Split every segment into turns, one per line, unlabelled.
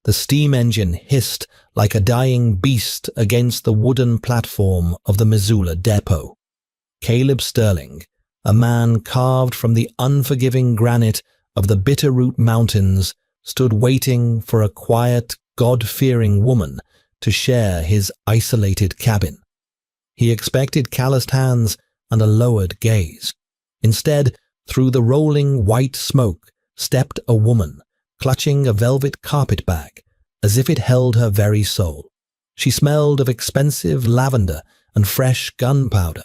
The steam engine hissed like a dying beast against the wooden platform of the Missoula depot. Caleb Sterling, a man carved from the unforgiving granite of the Bitterroot Mountains, stood waiting for a quiet, God-fearing woman to share his isolated cabin. He expected calloused hands and a lowered gaze. Instead, through the rolling white smoke stepped a woman, clutching a velvet carpet bag, as if it held her very soul. She smelled of expensive lavender and fresh gunpowder.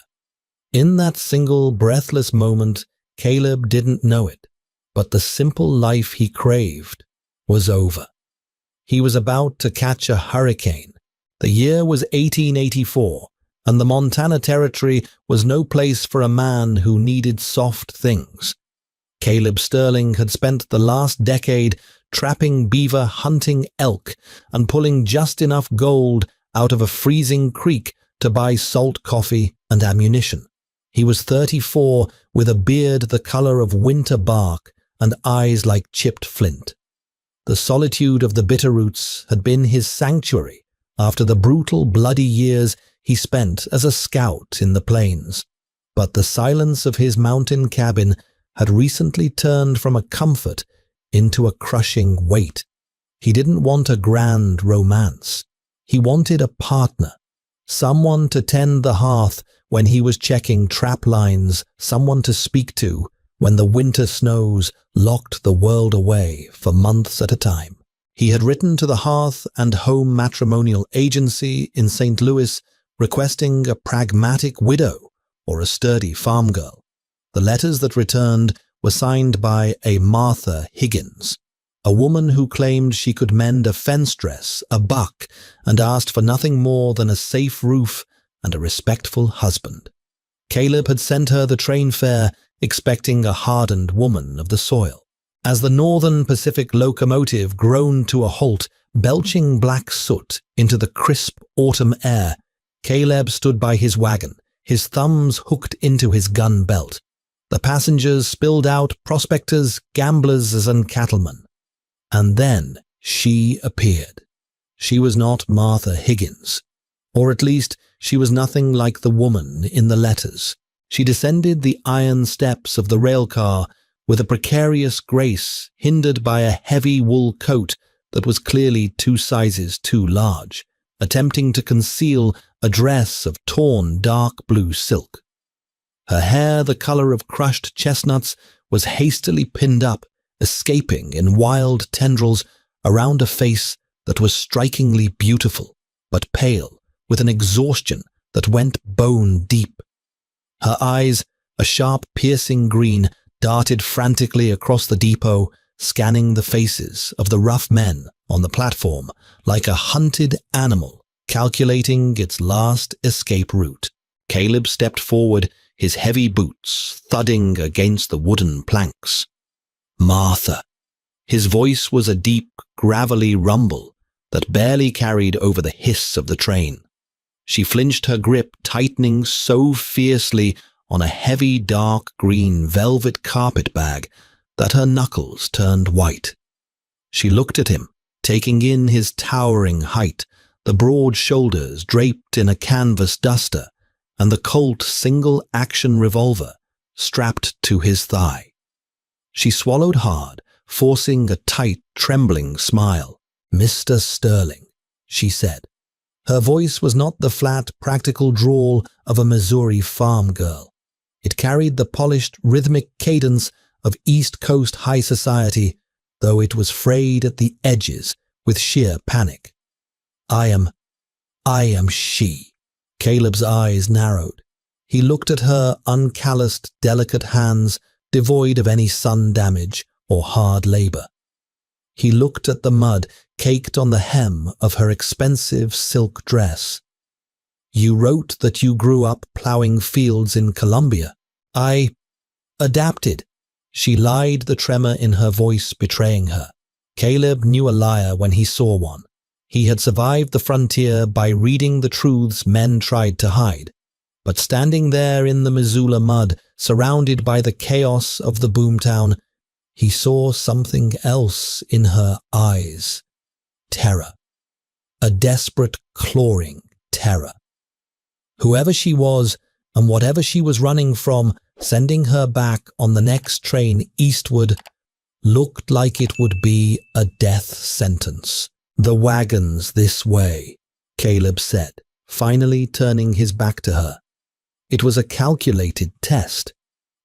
In that single breathless moment, Caleb didn't know it, but the simple life he craved was over. He was about to catch a hurricane. The year was 1884, and the Montana Territory was no place for a man who needed soft things. Caleb Sterling had spent the last decade trapping beaver, hunting elk, and pulling just enough gold out of a freezing creek to buy salt coffee and ammunition. He was 34, with a beard the color of winter bark and eyes like chipped flint. The solitude of the Bitterroots had been his sanctuary after the brutal, bloody years he spent as a scout in the plains. But the silence of his mountain cabin had recently turned from a comfort into a crushing weight. He didn't want a grand romance. He wanted a partner, someone to tend the hearth when he was checking trap lines, someone to speak to when the winter snows locked the world away for months at a time. He had written to the Hearth and Home Matrimonial Agency in St. Louis requesting a pragmatic widow or a sturdy farm girl. The letters that returned were signed by a Martha Higgins, a woman who claimed she could mend a fence dress, a buck, and asked for nothing more than a safe roof and a respectful husband. Caleb had sent her the train fare, expecting a hardened woman of the soil. As the Northern Pacific locomotive groaned to a halt, belching black soot into the crisp autumn air, Caleb stood by his wagon, his thumbs hooked into his gun belt. The passengers spilled out, prospectors, gamblers, and cattlemen. And then she appeared. She was not Martha Higgins, or at least she was nothing like the woman in the letters. She descended the iron steps of the railcar with a precarious grace, hindered by a heavy wool coat that was clearly 2 sizes too large, attempting to conceal a dress of torn dark blue silk. Her hair, the color of crushed chestnuts, was hastily pinned up, escaping in wild tendrils around a face that was strikingly beautiful, but pale, with an exhaustion that went bone deep. Her eyes, a sharp, piercing green, darted frantically across the depot, scanning the faces of the rough men on the platform like a hunted animal calculating its last escape route. Caleb stepped forward, his heavy boots thudding against the wooden planks. Martha. His voice was a deep, gravelly rumble that barely carried over the hiss of the train. She flinched, her grip tightening so fiercely on a heavy dark green velvet carpet bag that her knuckles turned white. She looked at him, taking in his towering height, the broad shoulders draped in a canvas duster, and the Colt single-action revolver strapped to his thigh. She swallowed hard, forcing a tight, trembling smile. "Mr. Sterling," she said. Her voice was not the flat, practical drawl of a Missouri farm girl. It carried the polished, rhythmic cadence of East Coast high society, though it was frayed at the edges with sheer panic. I am she." Caleb's eyes narrowed. He looked at her uncalloused, delicate hands, devoid of any sun damage or hard labor. He looked at the mud caked on the hem of her expensive silk dress. "You wrote that you grew up plowing fields in Colombia." "I adapted." She lied, the tremor in her voice betraying her. Caleb knew a liar when he saw one. He had survived the frontier by reading the truths men tried to hide. But standing there in the Missoula mud, surrounded by the chaos of the boomtown, he saw something else in her eyes. terror. A desperate, clawing terror. Whoever she was and whatever she was running from, sending her back on the next train eastward, looked like it would be a death sentence. "The wagon's this way," Caleb said, finally turning his back to her. It was a calculated test.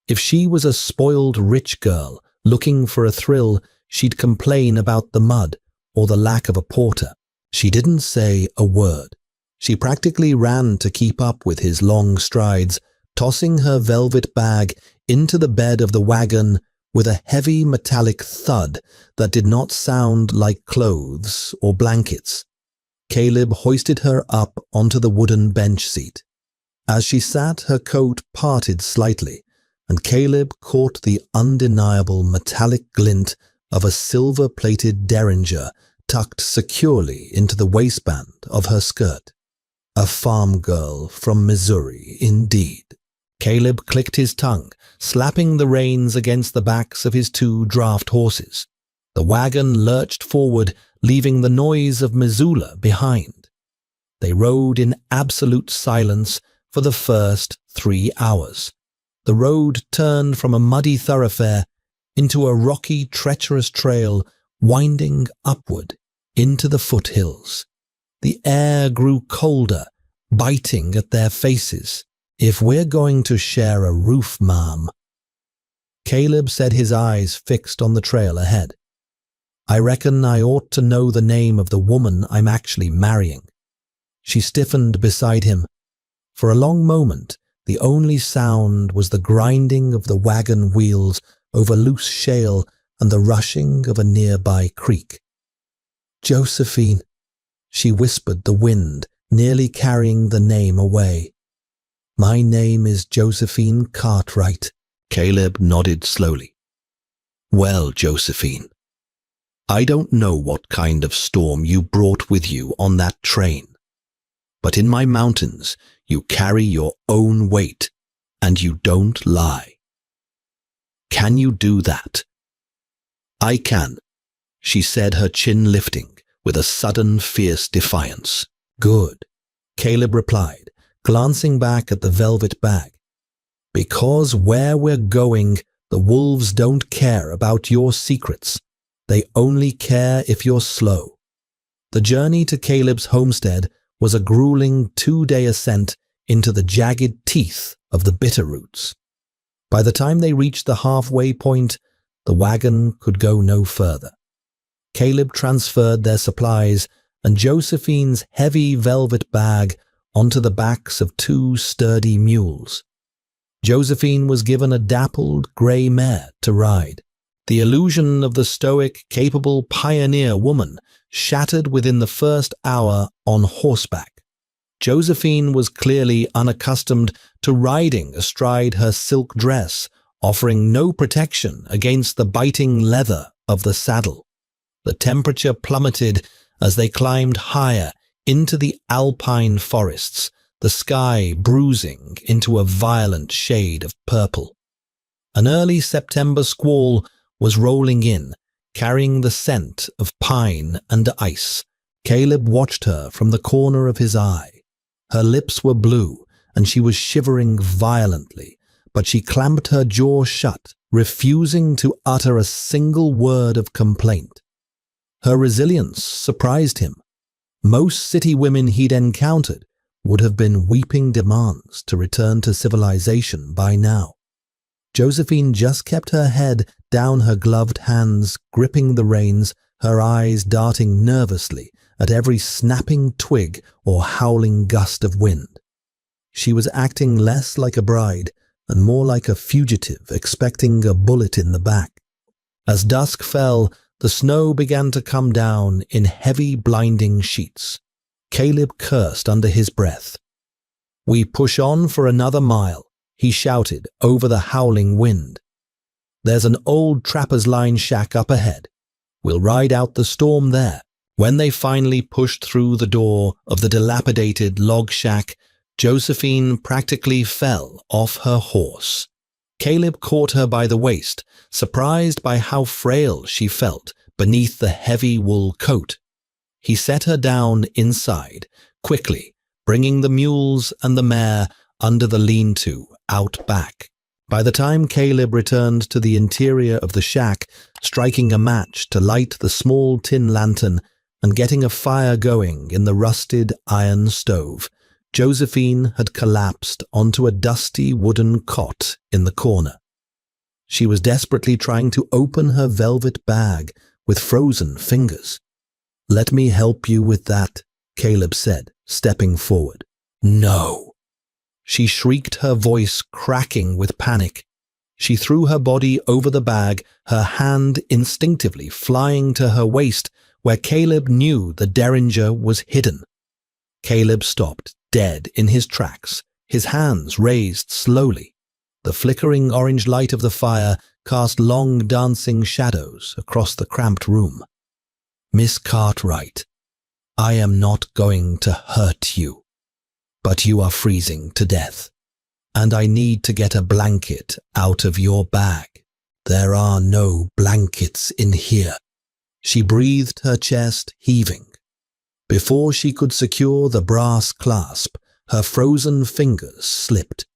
If she was a spoiled rich girl looking for a thrill, she'd complain about the mud or the lack of a porter. She didn't say a word. She practically ran to keep up with his long strides, tossing her velvet bag into the bed of the wagon with a heavy metallic thud that did not sound like clothes or blankets. Caleb hoisted her up onto the wooden bench seat. As she sat, her coat parted slightly, and Caleb caught the undeniable metallic glint of a silver-plated derringer tucked securely into the waistband of her skirt. A farm girl from Missouri, indeed. Caleb clicked his tongue, slapping the reins against the backs of his 2 draft horses. The wagon lurched forward, leaving the noise of Missoula behind. They rode in absolute silence for the first 3 hours. The road turned from a muddy thoroughfare into a rocky, treacherous trail winding upward into the foothills. The air grew colder, biting at their faces. "If we're going to share a roof, ma'am," Caleb said, his eyes fixed on the trail ahead, "I reckon I ought to know the name of the woman I'm actually marrying." She stiffened beside him. For a long moment, the only sound was the grinding of the wagon wheels over loose shale and the rushing of a nearby creek. "Josephine," she whispered the wind, nearly carrying the name away. "My name is Josephine Cartwright." Caleb nodded slowly. "Well, Josephine, I don't know what kind of storm you brought with you on that train, but in my mountains you carry your own weight, and you don't lie. Can you do that?" "I can," she said, her chin lifting with a sudden fierce defiance. "Good," Caleb replied, glancing back at the velvet bag. "Because where we're going, the wolves don't care about your secrets. They only care if you're slow." The journey to Caleb's homestead was a grueling 2-day ascent into the jagged teeth of the bitterroots. By the time they reached the halfway point, the wagon could go no further. Caleb transferred their supplies and Josephine's heavy velvet bag onto the backs of 2 sturdy mules. Josephine was given a dappled grey mare to ride. The illusion of the stoic, capable pioneer woman shattered within the first hour on horseback. Josephine was clearly unaccustomed to riding astride her silk dress, offering no protection against the biting leather of the saddle. The temperature plummeted as they climbed higher into the alpine forests, the sky bruising into a violent shade of purple. An early September squall was rolling in, carrying the scent of pine and ice. Caleb watched her from the corner of his eye. Her lips were blue, and she was shivering violently, but she clamped her jaw shut, refusing to utter a single word of complaint. Her resilience surprised him. Most city women he'd encountered would have been weeping demands to return to civilization by now. Josephine just kept her head down, her gloved hands gripping the reins, her eyes darting nervously at every snapping twig or howling gust of wind. She was acting less like a bride and more like a fugitive expecting a bullet in the back. As dusk fell, the snow began to come down in heavy, blinding sheets. Caleb cursed under his breath. "We push on for another mile," he shouted over the howling wind. "There's an old trapper's line shack up ahead. We'll ride out the storm there." When they finally pushed through the door of the dilapidated log shack, Josephine practically fell off her horse. Caleb caught her by the waist, surprised by how frail she felt beneath the heavy wool coat. He set her down inside, quickly, bringing the mules and the mare under the lean-to out back. By the time Caleb returned to the interior of the shack, striking a match to light the small tin lantern and getting a fire going in the rusted iron stove, Josephine had collapsed onto a dusty wooden cot in the corner. She was desperately trying to open her velvet bag with frozen fingers. "Let me help you with that," Caleb said, stepping forward. "No!" She shrieked, her voice cracking with panic. She threw her body over the bag, her hand instinctively flying to her waist, where Caleb knew the derringer was hidden. Caleb stopped, dead in his tracks, his hands raised slowly. The flickering orange light of the fire cast long dancing shadows across the cramped room. "Miss Cartwright, I am not going to hurt you, but you are freezing to death, and I need to get a blanket out of your bag. There are no blankets in here." She breathed, her chest heaving. Before she could secure the brass clasp, her frozen fingers slipped.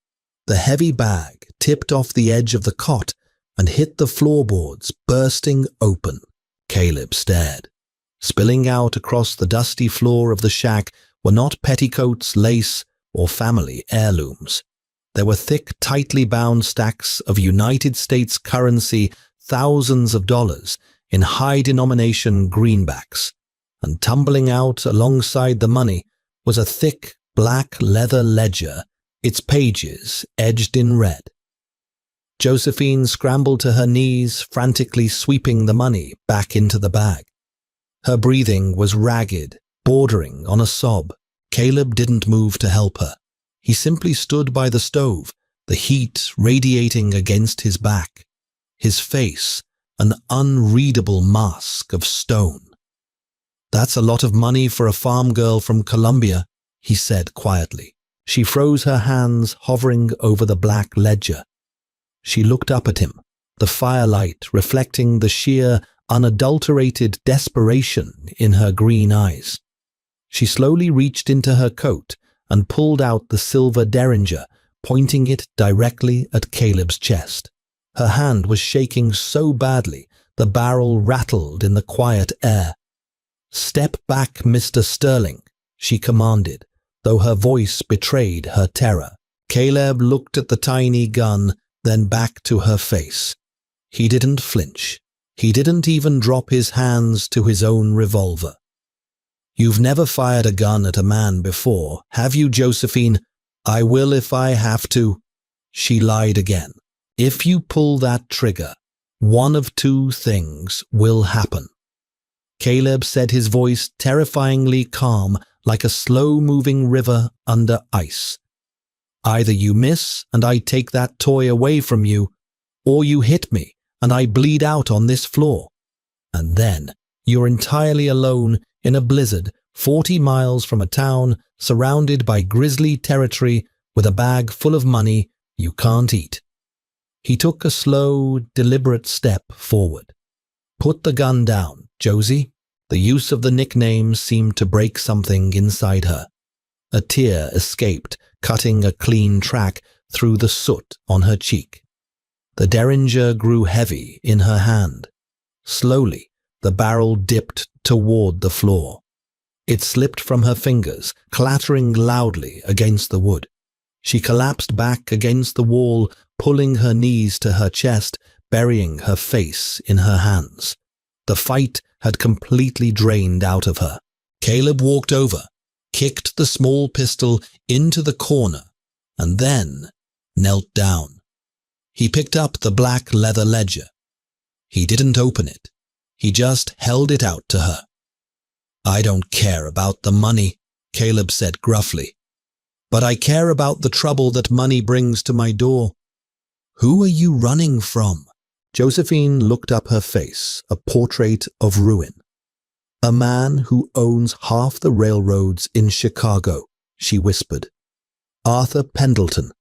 The heavy bag tipped off the edge of the cot and hit the floorboards, bursting open. Caleb stared. Spilling out across the dusty floor of the shack were not petticoats, lace, or family heirlooms. There were thick, tightly bound stacks of United States currency, thousands of dollars, in high-denomination greenbacks, and tumbling out alongside the money was a thick, black leather ledger, its pages edged in red. Josephine scrambled to her knees, frantically sweeping the money back into the bag. Her breathing was ragged, bordering on a sob. Caleb didn't move to help her. He simply stood by the stove, the heat radiating against his back. His face, an unreadable mask of stone. "That's a lot of money for a farm girl from Colombia," he said quietly. She froze, her hands hovering over the black ledger. She looked up at him, the firelight reflecting the sheer, unadulterated desperation in her green eyes. She slowly reached into her coat and pulled out the silver derringer, pointing it directly at Caleb's chest. Her hand was shaking so badly the barrel rattled in the quiet air. "Step back, Mr. Sterling," she commanded, though her voice betrayed her terror. Caleb looked at the tiny gun, then back to her face. He didn't flinch. He didn't even drop his hands to his own revolver. "You've never fired a gun at a man before, have you, Josephine?" "I will if I have to." She lied again. "If you pull that trigger, one of two things will happen." Caleb said, his voice terrifyingly calm, like a slow-moving river under ice. "Either you miss and I take that toy away from you, or you hit me and I bleed out on this floor. And then you're entirely alone in a blizzard 40 miles from a town surrounded by grizzly territory with a bag full of money you can't eat." He took a slow, deliberate step forward. "Put the gun down, Josie." The use of the nickname seemed to break something inside her. A tear escaped, cutting a clean track through the soot on her cheek. The derringer grew heavy in her hand. Slowly, the barrel dipped toward the floor. It slipped from her fingers, clattering loudly against the wood. She collapsed back against the wall, pulling her knees to her chest, burying her face in her hands. The fight had completely drained out of her. Caleb walked over, kicked the small pistol into the corner, and then knelt down. He picked up the black leather ledger. He didn't open it. He just held it out to her. "I don't care about the money," Caleb said gruffly. "But I care about the trouble that money brings to my door." "Who are you running from?" Josephine looked up, her face a portrait of ruin. "A man who owns half the railroads in Chicago," she whispered. "Arthur Pendleton,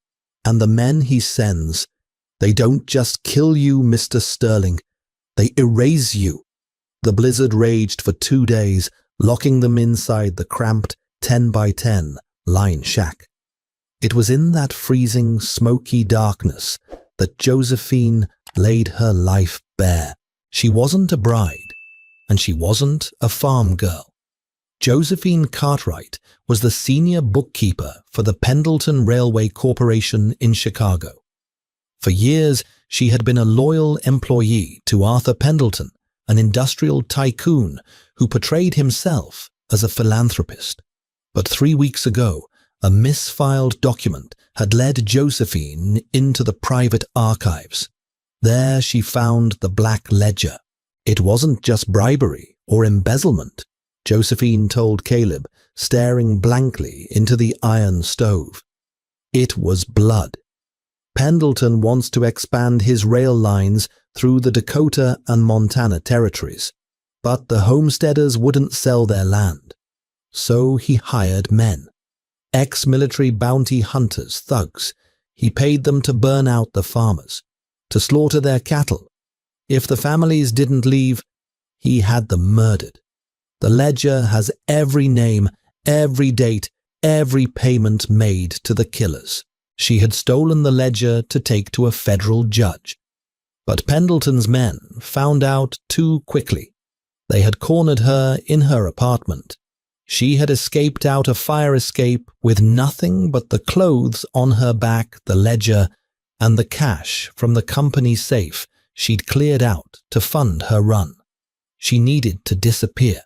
and the men he sends, they don't just kill you, Mr. Sterling, they erase you." The blizzard raged for 2 days, locking them inside the cramped 10 by 10 line shack. It was in that freezing, smoky darkness that Josephine laid her life bare. She wasn't a bride, and she wasn't a farm girl. Josephine Cartwright was the senior bookkeeper for the Pendleton Railway Corporation in Chicago. For years, she had been a loyal employee to Arthur Pendleton, an industrial tycoon who portrayed himself as a philanthropist. But 3 weeks ago, a misfiled document had led Josephine into the private archives. There she found the black ledger. It wasn't just bribery or embezzlement, Josephine told Caleb, staring blankly into the iron stove. It was blood. Pendleton wants to expand his rail lines through the Dakota and Montana territories, but the homesteaders wouldn't sell their land. So he hired men. Ex-military bounty hunters, thugs. He paid them to burn out the farmers, to slaughter their cattle. If the families didn't leave, he had them murdered. The ledger has every name, every date, every payment made to the killers. She had stolen the ledger to take to a federal judge. But Pendleton's men found out too quickly. They had cornered her in her apartment. She had escaped out a fire escape with nothing but the clothes on her back, the ledger, and the cash from the company safe she'd cleared out to fund her run. She needed to disappear.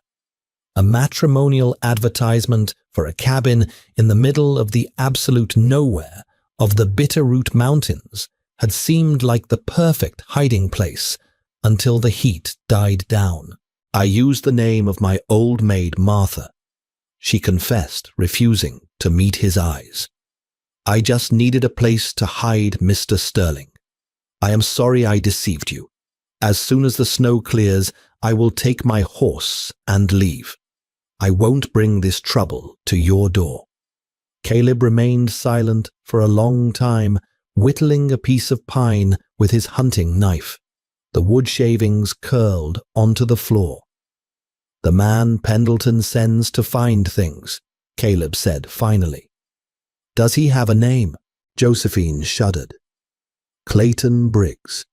A matrimonial advertisement for a cabin in the middle of the absolute nowhere of the Bitterroot Mountains had seemed like the perfect hiding place until the heat died down. I used the name of my old maid Martha, she confessed, refusing to meet his eyes. I just needed a place to hide Mr. Sterling. I am sorry I deceived you. As soon as the snow clears, I will take my horse and leave. I won't bring this trouble to your door. Caleb remained silent for a long time, whittling a piece of pine with his hunting knife. The wood shavings curled onto the floor. The man Pendleton sends to find things, Caleb said finally. Does he have a name? Josephine shuddered. Clayton Briggs.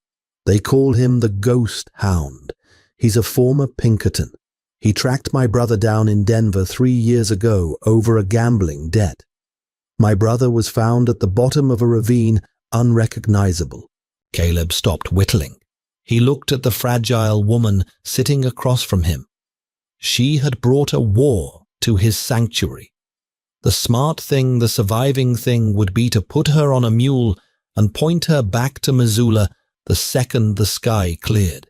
They call him the Ghost Hound. He's a former Pinkerton. He tracked my brother down in Denver 3 years ago over a gambling debt. My brother was found at the bottom of a ravine, unrecognizable. Caleb stopped whittling. He looked at the fragile woman sitting across from him. She had brought a war to his sanctuary. The smart thing, the surviving thing, would be to put her on a mule and point her back to Missoula the second the sky cleared.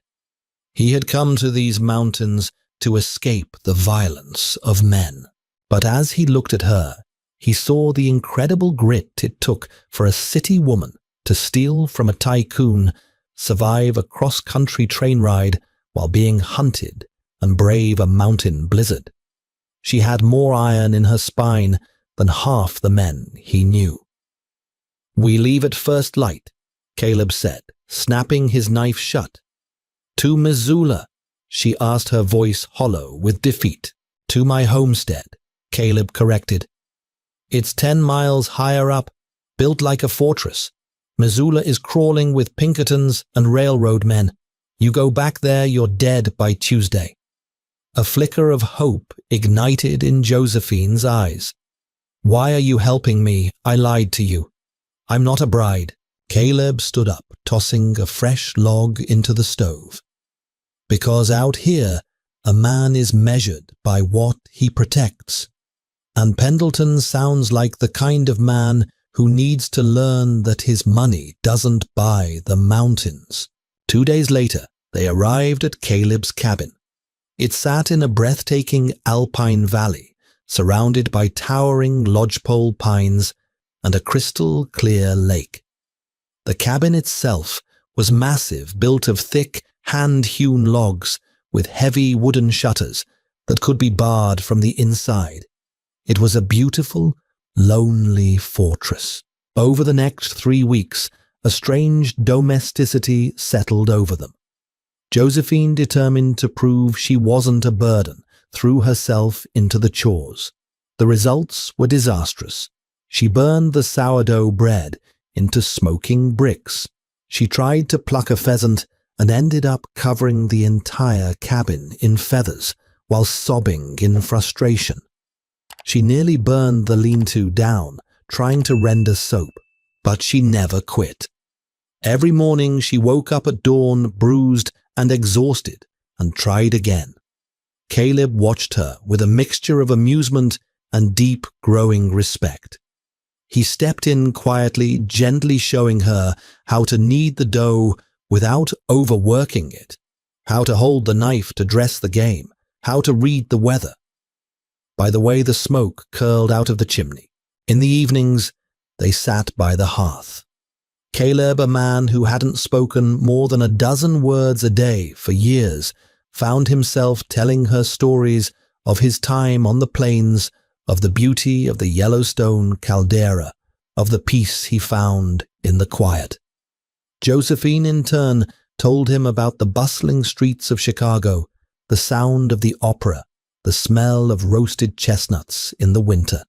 He had come to these mountains to escape the violence of men. But as he looked at her, he saw the incredible grit it took for a city woman to steal from a tycoon, survive a cross-country train ride while being hunted, and brave a mountain blizzard. She had more iron in her spine than half the men he knew. We leave at first light, Caleb said, snapping his knife shut. To Missoula, she asked, her voice hollow with defeat. To my homestead, Caleb corrected. It's 10 miles higher up, built like a fortress. Missoula is crawling with Pinkertons and railroad men. You go back there, you're dead by Tuesday. A flicker of hope ignited in Josephine's eyes. Why are you helping me? I lied to you. I'm not a bride. Caleb stood up, tossing a fresh log into the stove. Because out here, a man is measured by what he protects. And Pendleton sounds like the kind of man who needs to learn that his money doesn't buy the mountains. 2 days later, they arrived at Caleb's cabin. It sat in a breathtaking alpine valley, surrounded by towering lodgepole pines and a crystal-clear lake. The cabin itself was massive, built of thick, hand-hewn logs with heavy wooden shutters that could be barred from the inside. It was a beautiful, lonely fortress. Over the next 3 weeks, a strange domesticity settled over them. Josephine determined to prove she wasn't a burden threw herself into the chores. The results were disastrous. She burned the sourdough bread into smoking bricks. She tried to pluck a pheasant and ended up covering the entire cabin in feathers while sobbing in frustration. She nearly burned the lean-to down, trying to render soap, but she never quit. Every morning she woke up at dawn, bruised and exhausted, and tried again. Caleb watched her with a mixture of amusement and deep, growing respect. He stepped in quietly, gently showing her how to knead the dough without overworking it, how to hold the knife to dress the game, how to read the weather. By the way the smoke curled out of the chimney, in the evenings, they sat by the hearth. Caleb, a man who hadn't spoken more than a dozen words a day for years, found himself telling her stories of his time on the plains, of the beauty of the Yellowstone caldera, of the peace he found in the quiet. Josephine, in turn, told him about the bustling streets of Chicago, the sound of the opera, the smell of roasted chestnuts in the winter.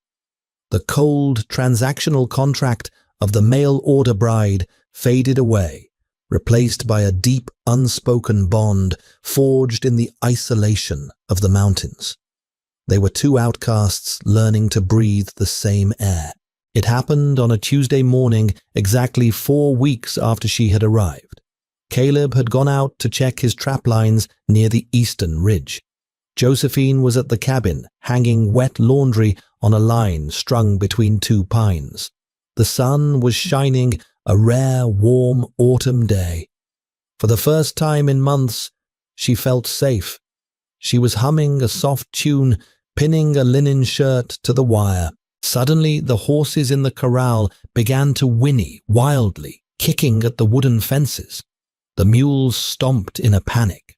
The cold, transactional contract of the mail-order bride faded away, replaced by a deep, unspoken bond forged in the isolation of the mountains. They were two outcasts learning to breathe the same air. It happened on a Tuesday morning, exactly 4 weeks after she had arrived. Caleb had gone out to check his trap lines near the eastern ridge. Josephine was at the cabin, hanging wet laundry on a line strung between 2 pines. The sun was shining, a rare, warm autumn day. For the first time in months, she felt safe. She was humming a soft tune, pinning a linen shirt to the wire. Suddenly, the horses in the corral began to whinny wildly, kicking at the wooden fences. The mules stomped in a panic.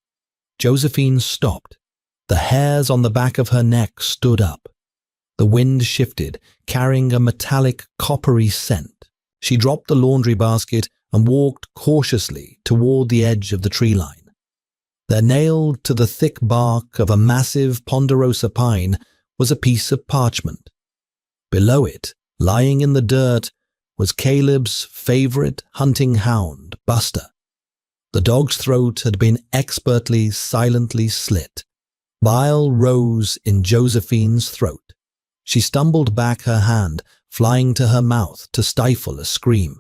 Josephine stopped. The hairs on the back of her neck stood up. The wind shifted, carrying a metallic, coppery scent. She dropped the laundry basket and walked cautiously toward the edge of the tree line. There, nailed to the thick bark of a massive ponderosa pine, was a piece of parchment. Below it, lying in the dirt, was Caleb's favorite hunting hound, Buster. The dog's throat had been expertly, silently slit. Bile rose in Josephine's throat. She stumbled back, her hand flying to her mouth to stifle a scream.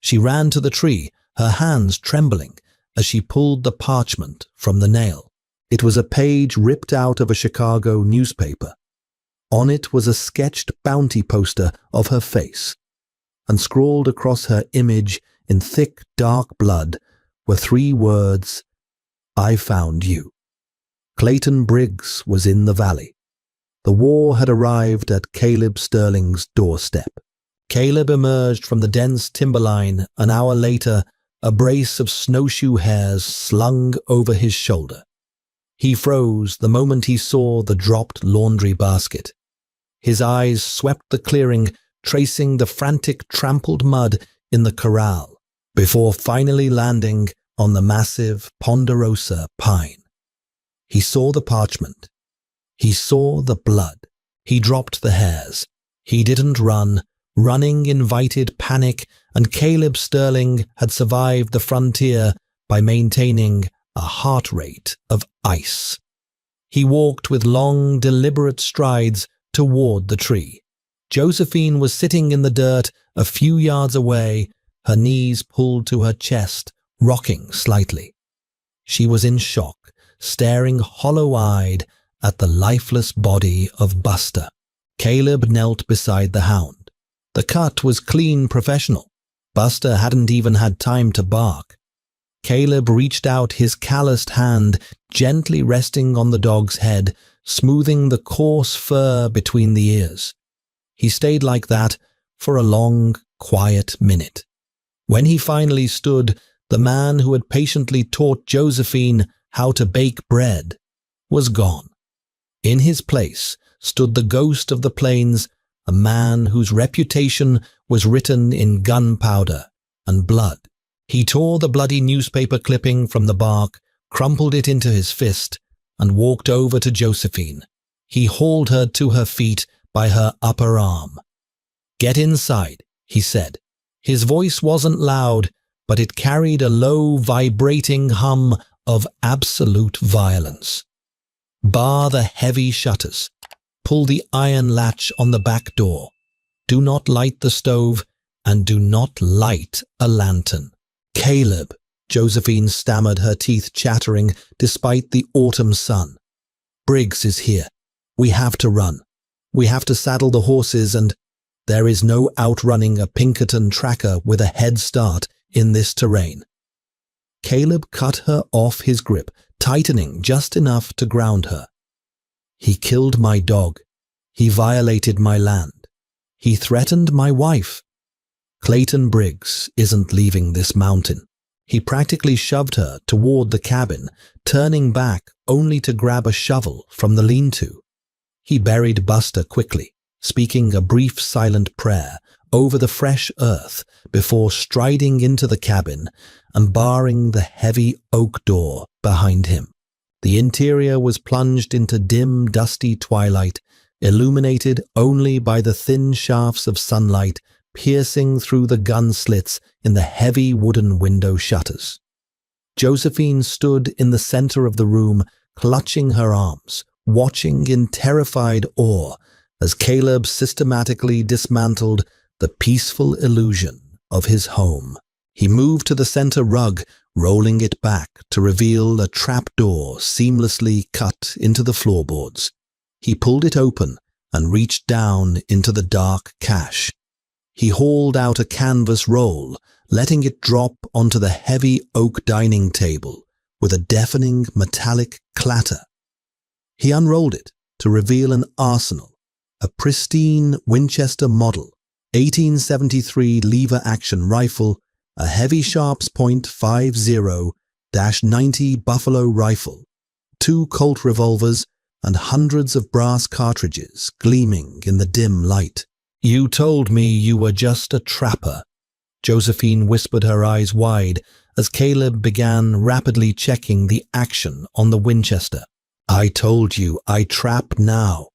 She ran to the tree, her hands trembling as she pulled the parchment from the nail. It was a page ripped out of a Chicago newspaper. On it was a sketched bounty poster of her face, and scrawled across her image in thick, dark blood were 3 words, "I found you." Clayton Briggs was in the valley. The war had arrived at Caleb Sterling's doorstep. Caleb emerged from the dense timberline an hour later, a brace of snowshoe hares slung over his shoulder. He froze the moment he saw the dropped laundry basket. His eyes swept the clearing, tracing the frantic trampled mud in the corral, before finally landing on the massive ponderosa pine. He saw the parchment. He saw the blood. He dropped the hares. He didn't run. Running invited panic, and Caleb Sterling had survived the frontier by maintaining a heart rate of ice. He walked with long, deliberate strides toward the tree. Josephine was sitting in the dirt a few yards away, her knees pulled to her chest, rocking slightly. She was in shock, staring hollow-eyed at the lifeless body of Buster. Caleb knelt beside the hound. The cut was clean, professional. Buster hadn't even had time to bark. Caleb reached out his calloused hand, gently resting on the dog's head, smoothing the coarse fur between the ears. He stayed like that for a long, quiet minute. When he finally stood, the man who had patiently taught Josephine how to bake bread was gone. In his place stood the ghost of the plains, a man whose reputation was written in gunpowder and blood. He tore the bloody newspaper clipping from the bark, crumpled it into his fist, and walked over to Josephine. He hauled her to her feet by her upper arm. "Get inside," he said. His voice wasn't loud, but it carried a low, vibrating hum of absolute violence. "Bar the heavy shutters. Pull the iron latch on the back door. Do not light the stove, and do not light a lantern." "Caleb," Josephine stammered, her teeth chattering despite the autumn sun. "Briggs is here. We have to run. We have to saddle the horses, and there is no outrunning a Pinkerton tracker with a head start in this terrain." Caleb cut her off his grip, tightening just enough to ground her. "He killed my dog. He violated my land. He threatened my wife. Clayton Briggs isn't leaving this mountain." He practically shoved her toward the cabin, turning back only to grab a shovel from the lean-to. He buried Buster quickly, speaking a brief silent prayer over the fresh earth before striding into the cabin and barring the heavy oak door behind him. The interior was plunged into dim, dusty twilight, illuminated only by the thin shafts of sunlight piercing through the gun slits in the heavy wooden window shutters. Josephine stood in the center of the room, clutching her arms, watching in terrified awe as Caleb systematically dismantled the peaceful illusion of his home. He moved to the center rug, rolling it back to reveal a trapdoor seamlessly cut into the floorboards. He pulled it open and reached down into the dark cache. He hauled out a canvas roll, letting it drop onto the heavy oak dining table with a deafening metallic clatter. He unrolled it to reveal an arsenal, a pristine Winchester model, 1873 lever-action rifle, a heavy Sharps .50-90 Buffalo rifle, 2 Colt revolvers, and hundreds of brass cartridges gleaming in the dim light. "You told me you were just a trapper," Josephine whispered, her eyes wide as Caleb began rapidly checking the action on the Winchester. "I told you I trap now."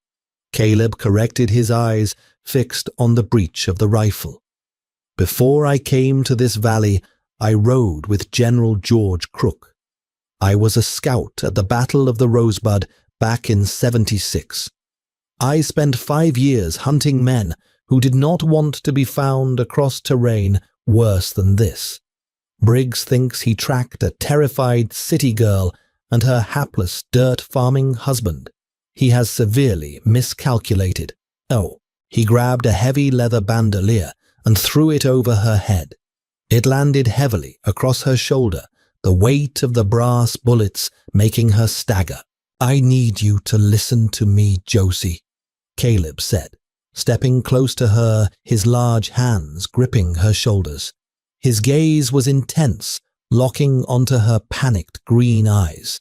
Caleb corrected, his eyes fixed on the breech of the rifle. "Before I came to this valley, I rode with General George Crook. I was a scout at the Battle of the Rosebud back in '76. I spent 5 years hunting men who did not want to be found across terrain worse than this. Briggs thinks he tracked a terrified city girl and her hapless dirt-farming husband. He has severely miscalculated. Oh, he grabbed a heavy leather bandolier and threw it over her head. It landed heavily across her shoulder, the weight of the brass bullets making her stagger. "I need you to listen to me, Josie," Caleb said, stepping close to her, his large hands gripping her shoulders. His gaze was intense, locking onto her panicked green eyes.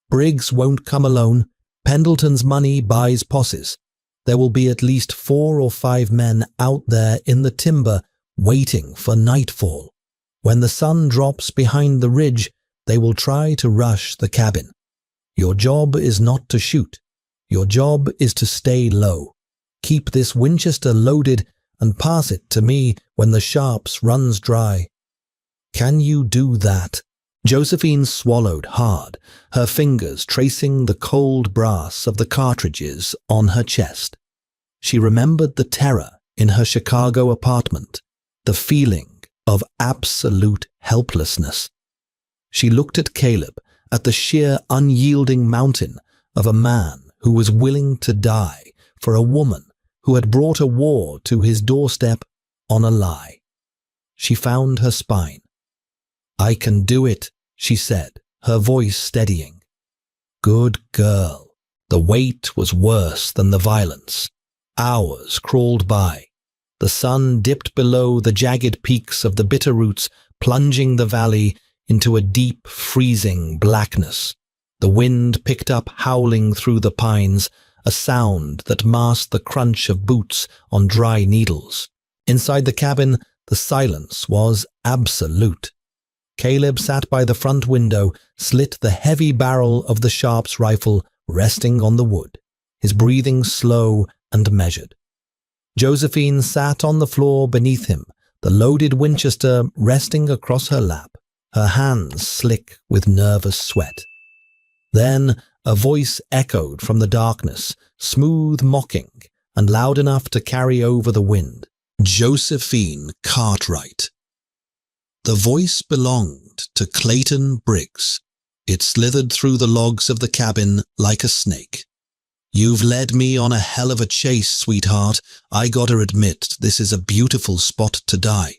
"Briggs won't come alone. Pendleton's money buys posses. There will be at least 4 or 5 men out there in the timber waiting for nightfall. When the sun drops behind the ridge, they will try to rush the cabin. Your job is not to shoot. Your job is to stay low. Keep this Winchester loaded and pass it to me when the Sharps runs dry. Can you do that?" Josephine swallowed hard, her fingers tracing the cold brass of the cartridges on her chest. She remembered the terror in her Chicago apartment, the feeling of absolute helplessness. She looked at Caleb, at the sheer unyielding mountain of a man who was willing to die for a woman who had brought a war to his doorstep on a lie. She found her spine. "I can do it," she said, her voice steadying. "Good girl." The weight was worse than the violence. Hours crawled by. The sun dipped below the jagged peaks of the Bitterroots, plunging the valley into a deep, freezing blackness. The wind picked up howling through the pines, a sound that masked the crunch of boots on dry needles. Inside the cabin, the silence was absolute. Caleb sat by the front window, slit the heavy barrel of the Sharp's rifle resting on the wood, his breathing slow and measured. Josephine sat on the floor beneath him, the loaded Winchester resting across her lap, her hands slick with nervous sweat. Then a voice echoed from the darkness, smooth, mocking, and loud enough to carry over the wind. Josephine Cartwright. The voice belonged to Clayton Briggs. It slithered through the logs of the cabin like a snake. "You've led me on a hell of a chase, sweetheart. I gotta admit, this is a beautiful spot to die.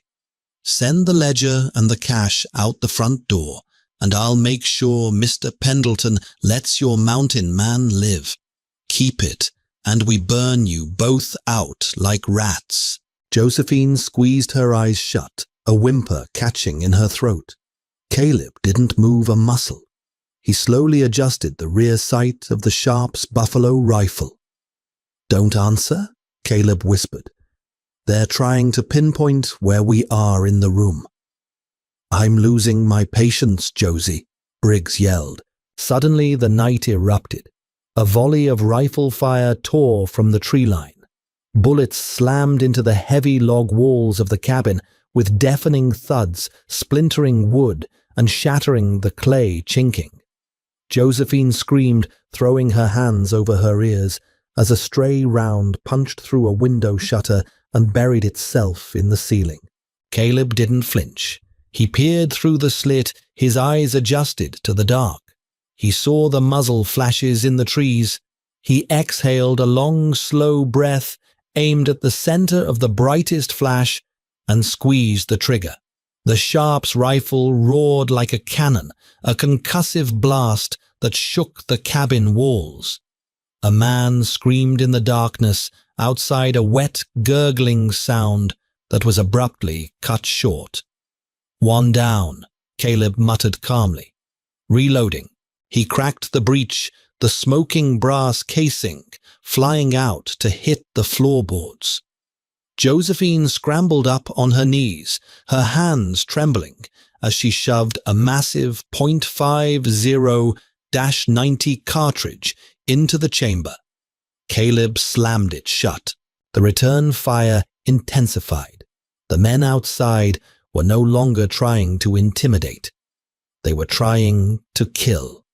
Send the ledger and the cash out the front door, and I'll make sure Mr. Pendleton lets your mountain man live. Keep it, and we burn you both out like rats." Josephine squeezed her eyes shut, a whimper catching in her throat. Caleb didn't move a muscle. He slowly adjusted the rear sight of the Sharp's buffalo rifle. "Don't answer," Caleb whispered. "They're trying to pinpoint where we are in the room." "I'm losing my patience, Josie," Briggs yelled. Suddenly the night erupted. A volley of rifle fire tore from the tree line. Bullets slammed into the heavy log walls of the cabin with deafening thuds, splintering wood and shattering the clay chinking. Josephine screamed, throwing her hands over her ears, as a stray round punched through a window shutter and buried itself in the ceiling. Caleb didn't flinch. He peered through the slit, his eyes adjusted to the dark. He saw the muzzle flashes in the trees. He exhaled a long, slow breath, aimed at the center of the brightest flash, and squeezed the trigger. The Sharp's rifle roared like a cannon, a concussive blast that shook the cabin walls. A man screamed in the darkness outside, a wet, gurgling sound that was abruptly cut short. "One down," Caleb muttered calmly. Reloading, he cracked the breech, the smoking brass casing flying out to hit the floorboards. Josephine scrambled up on her knees, her hands trembling, as she shoved a massive .50-90 cartridge into the chamber. Caleb slammed it shut. The return fire intensified. The men outside were no longer trying to intimidate. They were trying to kill.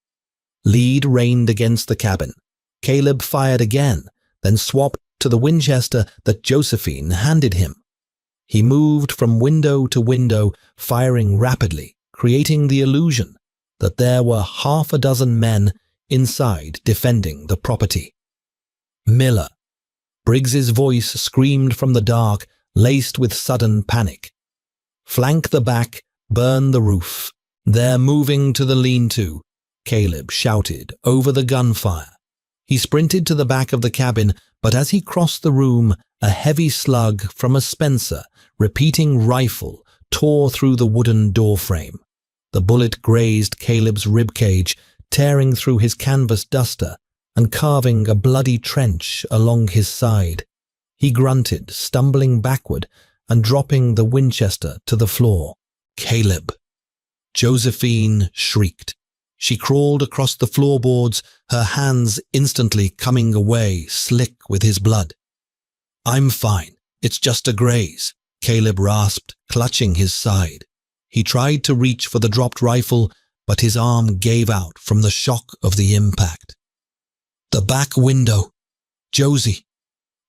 Lead rained against the cabin. Caleb fired again, then swapped to the Winchester that Josephine handed him. He moved from window to window, firing rapidly, creating the illusion that there were half a dozen men inside defending the property. "Miller!" Briggs's voice screamed from the dark, laced with sudden panic. "Flank the back, burn the roof. They're moving to the lean-to," Caleb shouted over the gunfire. He sprinted to the back of the cabin, but as he crossed the room, a heavy slug from a Spencer, repeating rifle, tore through the wooden doorframe. The bullet grazed Caleb's ribcage, tearing through his canvas duster and carving a bloody trench along his side. He grunted, stumbling backward and dropping the Winchester to the floor. "Caleb!" Josephine shrieked. She crawled across the floorboards, her hands instantly coming away, slick with his blood. "I'm fine. It's just a graze," Caleb rasped, clutching his side. He tried to reach for the dropped rifle, but his arm gave out from the shock of the impact. "The back window. Josie.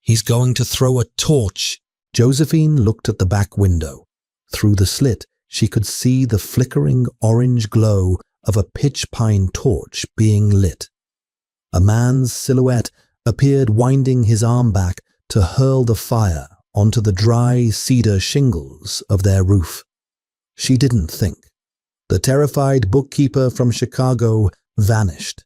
He's going to throw a torch." Josephine looked at the back window. Through the slit, she could see the flickering orange glow of a pitch pine torch being lit. A man's silhouette appeared, winding his arm back to hurl the fire onto the dry cedar shingles of their roof. She didn't think. The terrified bookkeeper from Chicago vanished.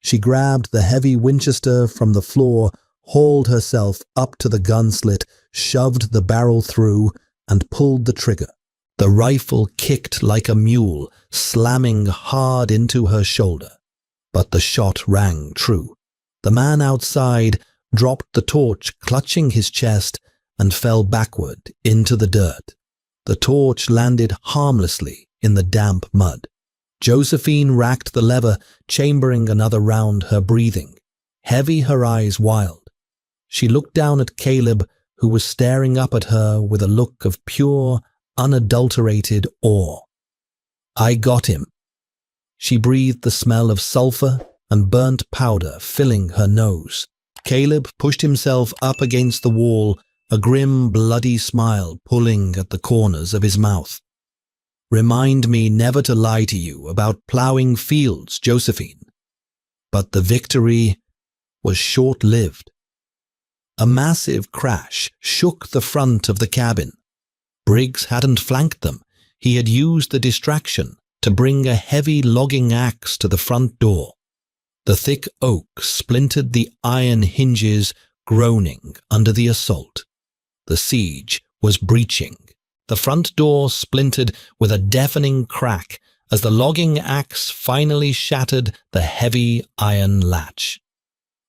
She grabbed the heavy Winchester from the floor, hauled herself up to the gun slit, shoved the barrel through, and pulled the trigger. The rifle kicked like a mule, slamming hard into her shoulder. But the shot rang true. The man outside dropped the torch, clutching his chest, and fell backward into the dirt. The torch landed harmlessly in the damp mud. Josephine racked the lever, chambering another round, her breathing heavy, her eyes wild. She looked down at Caleb, who was staring up at her with a look of pure, unadulterated awe. "I got him." She breathed the smell of sulfur and burnt powder filling her nose. Caleb pushed himself up against the wall, a grim, bloody smile pulling at the corners of his mouth. "Remind me never to lie to you about plowing fields, Josephine." But the victory was short-lived. A massive crash shook the front of the cabin. Briggs hadn't flanked them. He had used the distraction to bring a heavy logging axe to the front door. The thick oak splintered the iron hinges, groaning under the assault. The siege was breaching. The front door splintered with a deafening crack as the logging axe finally shattered the heavy iron latch.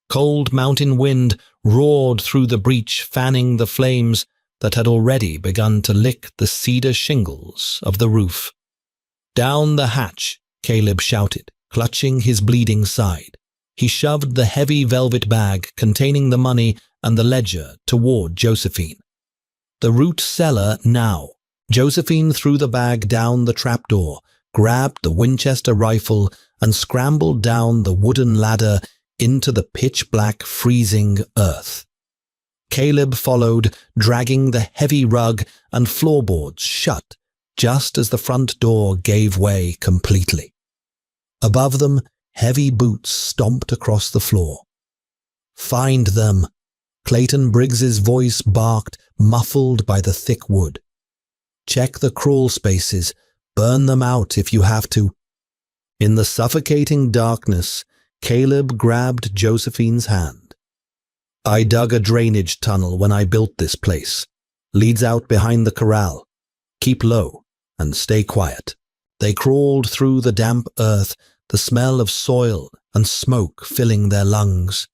Cold mountain wind roared through the breach, fanning the flames that had already begun to lick the cedar shingles of the roof. "Down the hatch," Caleb shouted, clutching his bleeding side. He shoved the heavy velvet bag containing the money and the ledger toward Josephine. The root cellar now. Josephine threw the bag down the trapdoor, grabbed the Winchester rifle, and scrambled down the wooden ladder into the pitch-black, freezing earth. Caleb followed, dragging the heavy rug and floorboards shut just as the front door gave way completely. Above them, heavy boots stomped across the floor. "Find them," Clayton Briggs's voice barked, muffled by the thick wood. "Check the crawl spaces, burn them out if you have to." In the suffocating darkness, Caleb grabbed Josephine's hand. "I dug a drainage tunnel when I built this place. Leads out behind the corral. Keep low and stay quiet." They crawled through the damp earth, the smell of soil and smoke filling their lungs.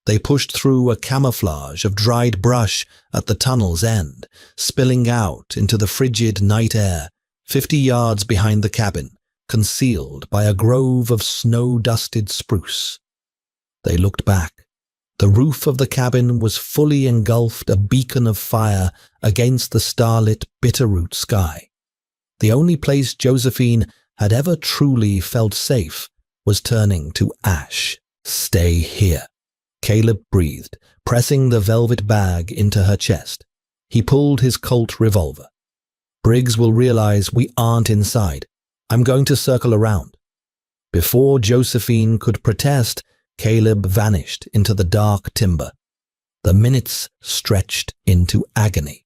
They pushed through a camouflage of dried brush at the tunnel's end, spilling out into the frigid night air, 50 yards behind the cabin, concealed by a grove of snow-dusted spruce. They looked back. The roof of the cabin was fully engulfed, a beacon of fire against the starlit Bitterroot sky. The only place Josephine had ever truly felt safe was turning to ash. "Stay here," Caleb breathed, pressing the velvet bag into her chest. He pulled his Colt revolver. "Briggs will realize we aren't inside. I'm going to circle around." Before Josephine could protest, Caleb vanished into the dark timber. The minutes stretched into agony.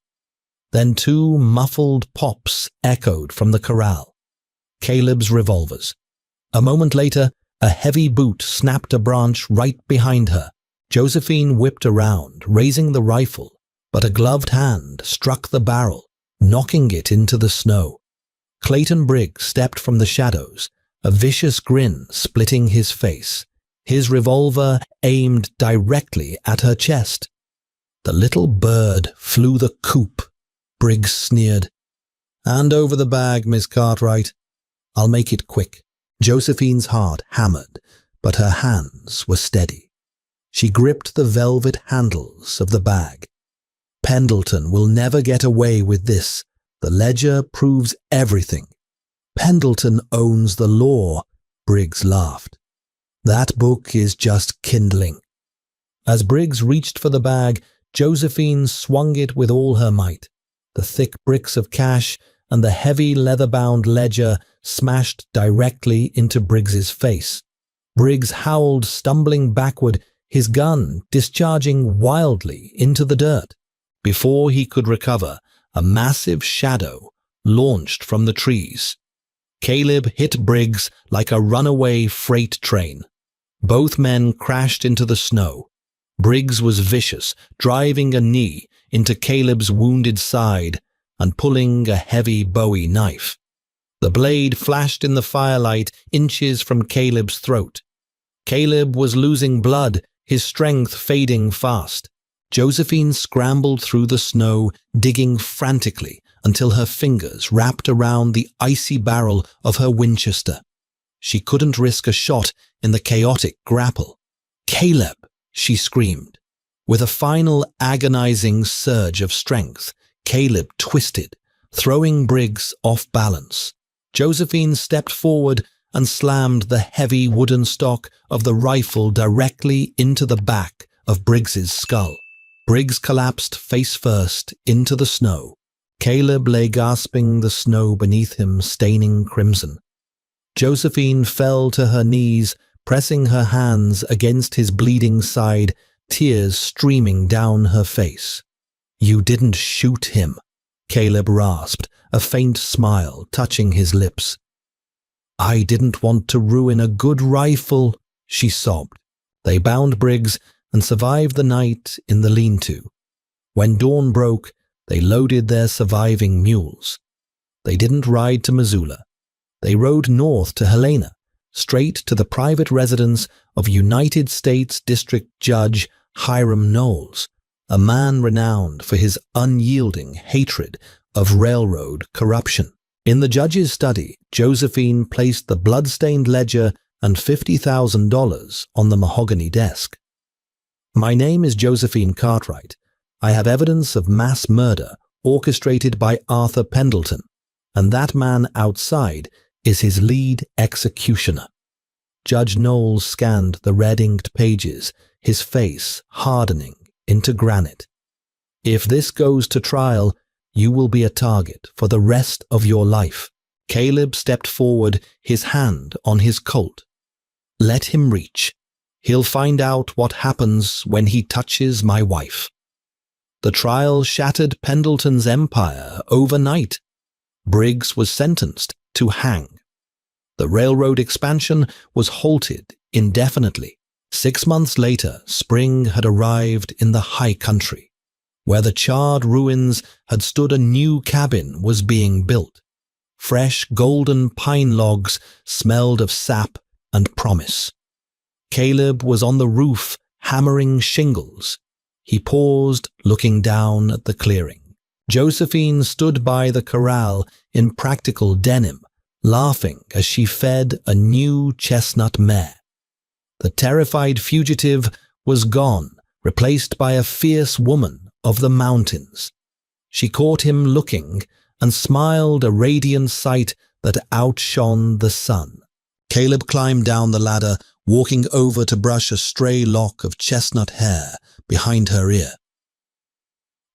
Then 2 muffled pops echoed from the corral. Caleb's revolvers. A moment later, a heavy boot snapped a branch right behind her. Josephine whipped around, raising the rifle, but a gloved hand struck the barrel, knocking it into the snow. Clayton Briggs stepped from the shadows, a vicious grin splitting his face, his revolver aimed directly at her chest. "The little bird flew the coop," Briggs sneered. "Hand over the bag, Miss Cartwright. I'll make it quick." Josephine's heart hammered, but her hands were steady. She gripped the velvet handles of the bag. "Pendleton will never get away with this. The ledger proves everything." "Pendleton owns the law," Briggs laughed. "That book is just kindling." As Briggs reached for the bag, Josephine swung it with all her might. The thick bricks of cash and the heavy leather-bound ledger smashed directly into Briggs's face. Briggs howled, stumbling backward, his gun discharging wildly into the dirt. Before he could recover, a massive shadow launched from the trees. Caleb hit Briggs like a runaway freight train. Both men crashed into the snow. Briggs was vicious, driving a knee into Caleb's wounded side and pulling a heavy Bowie knife. The blade flashed in the firelight inches from Caleb's throat. Caleb was losing blood, his strength fading fast. Josephine scrambled through the snow, digging frantically until her fingers wrapped around the icy barrel of her Winchester. She couldn't risk a shot in the chaotic grapple. "Caleb!" she screamed. With a final agonizing surge of strength, Caleb twisted, throwing Briggs off balance. Josephine stepped forward and slammed the heavy wooden stock of the rifle directly into the back of Briggs's skull. Briggs collapsed face first into the snow. Caleb lay gasping, the snow beneath him staining crimson. Josephine fell to her knees, pressing her hands against his bleeding side, tears streaming down her face. "You didn't shoot him," Caleb rasped, a faint smile touching his lips. "I didn't want to ruin a good rifle," she sobbed. They bound Briggs and survived the night in the lean-to. When dawn broke, they loaded their surviving mules. They didn't ride to Missoula. They rode north to Helena, straight to the private residence of United States District Judge Hiram Knowles, a man renowned for his unyielding hatred of railroad corruption. In the judge's study, Josephine placed the blood-stained ledger and $50,000 on the mahogany desk. "My name is Josephine Cartwright. I have evidence of mass murder orchestrated by Arthur Pendleton, and that man outside is his lead executioner." Judge Knowles scanned the red-inked pages, his face hardening into granite. "If this goes to trial, you will be a target for the rest of your life." Caleb stepped forward, his hand on his Colt. "Let him reach. He'll find out what happens when he touches my wife." The trial shattered Pendleton's empire overnight. Briggs was sentenced to hang. The railroad expansion was halted indefinitely. 6 months later, spring had arrived in the high country. Where the charred ruins had stood, a new cabin was being built. Fresh golden pine logs smelled of sap and promise. Caleb was on the roof, hammering shingles. He paused, looking down at the clearing. Josephine stood by the corral in practical denim, laughing as she fed a new chestnut mare. The terrified fugitive was gone, replaced by a fierce woman of the mountains. She caught him looking and smiled, a radiant sight that outshone the sun. Caleb climbed down the ladder, walking over to brush a stray lock of chestnut hair behind her ear.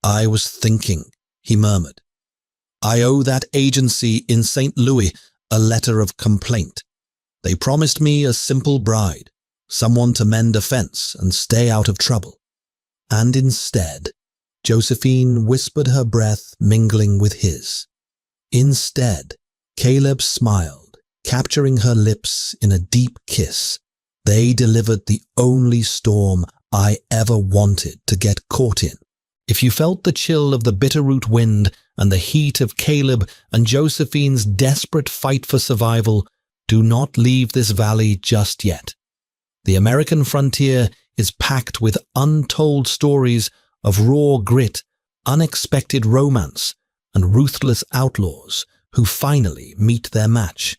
"I was thinking," he murmured. "I owe that agency in St. Louis a letter of complaint. They promised me a simple bride, someone to mend a fence and stay out of trouble. And instead," Josephine whispered, her breath mingling with his. "Instead," Caleb smiled, capturing her lips in a deep kiss. "They delivered the only storm I ever wanted to get caught in." If you felt the chill of the bitterroot wind and the heat of Caleb and Josephine's desperate fight for survival, do not leave this valley just yet. The American frontier is packed with untold stories of raw grit, unexpected romance, and ruthless outlaws who finally meet their match.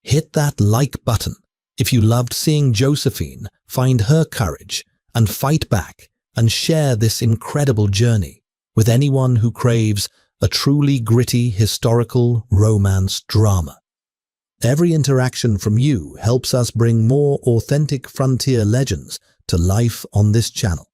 Hit that like button if you loved seeing Josephine find her courage and fight back, and share this incredible journey with anyone who craves a truly gritty historical romance drama. Every interaction from you helps us bring more authentic frontier legends to life on this channel.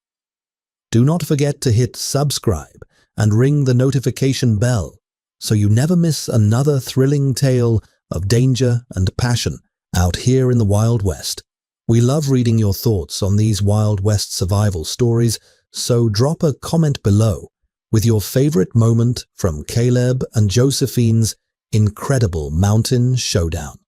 Do not forget to hit subscribe and ring the notification bell so you never miss another thrilling tale of danger and passion out here in the Wild West. We love reading your thoughts on these Wild West survival stories, so drop a comment below with your favorite moment from Caleb and Josephine's incredible mountain showdown.